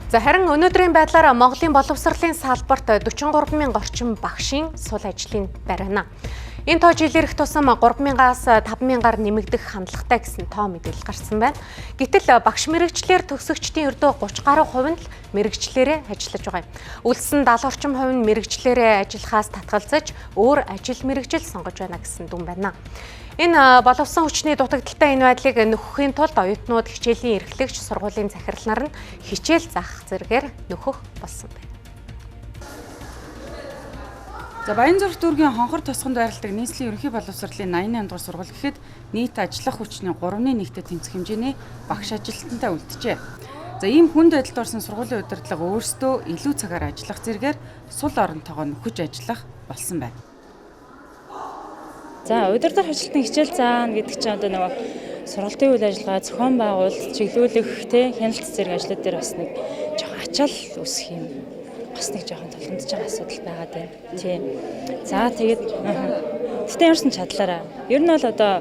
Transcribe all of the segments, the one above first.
За харин өнөөдрийн байдлаар Монголын боловсролын салбарт 43,000 орчим багшийн сул ажлын барина. Энэ тоо жилээрх тусам 3,000-аас 5,000-аар нэмэгдэх хандлагатай гэсэн тоо мэдээлэл гарсан байна. Гэтэл багш мэрэгчлэр төгсөгчдийн өрдөө 30 гаруй хувь нь л мэрэгчлэрээ ажиллаж байгаа юм. Үлдсэн 70 орчим хувь нь мэрэгчлэрээ ажиллахаас татгалзаж өөр ажил мэрэгжил сонгож байна гэсэн дүн байна. Энэ боловсон хүчний дутагдaltaй энэ байдлыг нөхөхийн тулд оюутнууд хичээлийн эрхлэгч сургуулийн захирлаар нь хичээл заах зэрэгээр нөхөх болсон байна. За Баянзүрх дүүргийн хонхор тосгонд байрладаг нийслэлийн ерөнхий боловсролын 88 дугаар сургууль гэхэд нийт ажиллах хүчний 3/1-т тэнцэх хэмжээний багш ажилтнтай үлджээ. За ийм хүнд байдалд орсон сургуулийн удирдлага өөрсдөө илүү цагаар ажиллах зэрэгээр сул оронтойгоо нөхөж ажиллах болсон байна. За удирдах ажилтны хичээл заана гэдэг чинь одоо нөгөө сургалтын үйл ажиллагаа зохион байгуулалт, чиглүүлэх, хяналт зэрэг ажлууд дээр бас нэг жоохон ачаал үүсэх юм. Бас нэг жоохон толгомдож байгаа асуудал байгаад байна. Тийм. За тэгээд тэгтээ ерөөсөн чадлаараа. Ер нь бол одоо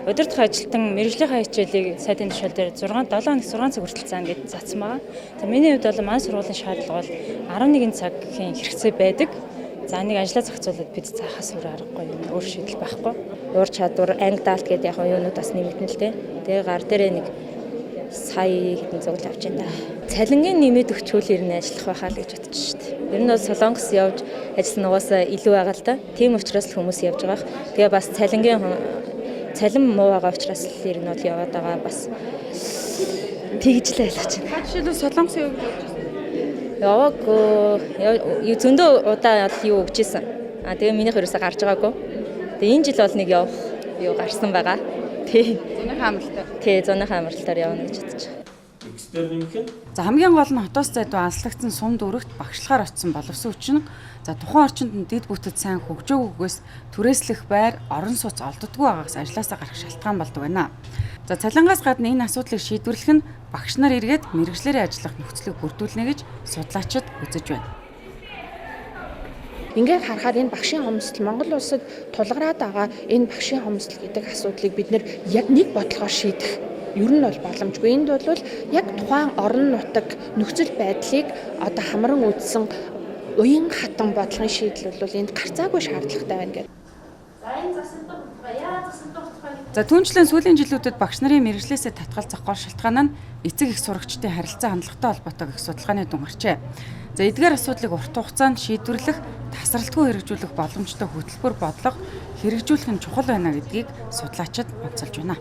удирдах ажилтан мэргэжлийн хичээлийг сайдын тушаал дээр 7 цаг хүртэл заана гэж заасан байгаа. За миний хувьд бол манай сургуулийн шаардлага бол 11 цагийн хэрэгцээ байдаг. За нэг ажлаа зохицуулаад бид заахаас өөр аргагүй юм. Өөр шийдэл байхгүй. Уур чадвар, анги даалт гэдэг яг юунууд бас нэмэгдэн л дээ. Тэгээ гар дээрээ нэг сая хэдэн зөвлө авч байна. Цалингийн нэмээд өгчүүл ер нь ажиллах байхаа л гэж бодож шүү дээ. Ер нь бол Солонгос явж ажилласан угаасаа илүү байгаа л да. Тийм учраас л хүмүүс явж байгаа. Тэгээ бас цалин муу байгаа учраас л ер нь бол яваад байгаа бас тэгж л ойлгож байна. Жишээлбэл Солонгос явж яваагүй. Зөндөө удаа юу өгч ийсэн. Тэгээ минийх ерөөсө гарч байгаагүй. Тэгээ энэ жил бол нэг юу гарсан байгаа. Тий. Зуныхаа амралтаар явна гэж бодож байгаа. За хамгийн гол нь хотоос зайдуу анслагдсан сум дүүрэгт багшлагаар очсон боловсон хүчин за тухайн орчинд нь дэд бүтэц сайн хөгжөөгүйгээс түрээслэх байр, орон сууц олддоггүй байгаагаас ажилласаа гарах шалтгаан болдог байна. За цалингаас гадна энэ асуудлыг шийдвэрлэх нь багш нар эргээд мэргэжлэрээ ажиллах нөхцөлийг бүрдүүлнэ гэж судлаачид үзэж байна. Ингээд харахаар энэ багшийн хомсдол Монгол улсад тулгараад байгаа энэ багшийн хомсдол гэдэг асуудлыг бид нэр яг нэг бодлогоор шийдэх ер нь бол боломжгүй. Энд бол яг тухайн орон нутаг нөхцөл байдлыг одоо хамран үзсэн уян хатан бодлогын шийдэл бол энд гарцаагүй шаардлагатай байна гэдэг. За түүнчлэн сүүлийн жилүүдэд багш нарын мэргэжлээсээ татгалзах гол шалтгаан нь эцэг их сурагчдын харилцаа хандлагатай холбоотой гэх судалгааны дүн гарчээ. За эдгээр асуудлыг урт хугацаанд шийдвэрлэх, тасралтгүй хэрэгжүүлэх боломжтой хөтөлбөр бодлого хэрэгжүүлэх нь чухал байна гэдгийг судлаачид онцолж байна.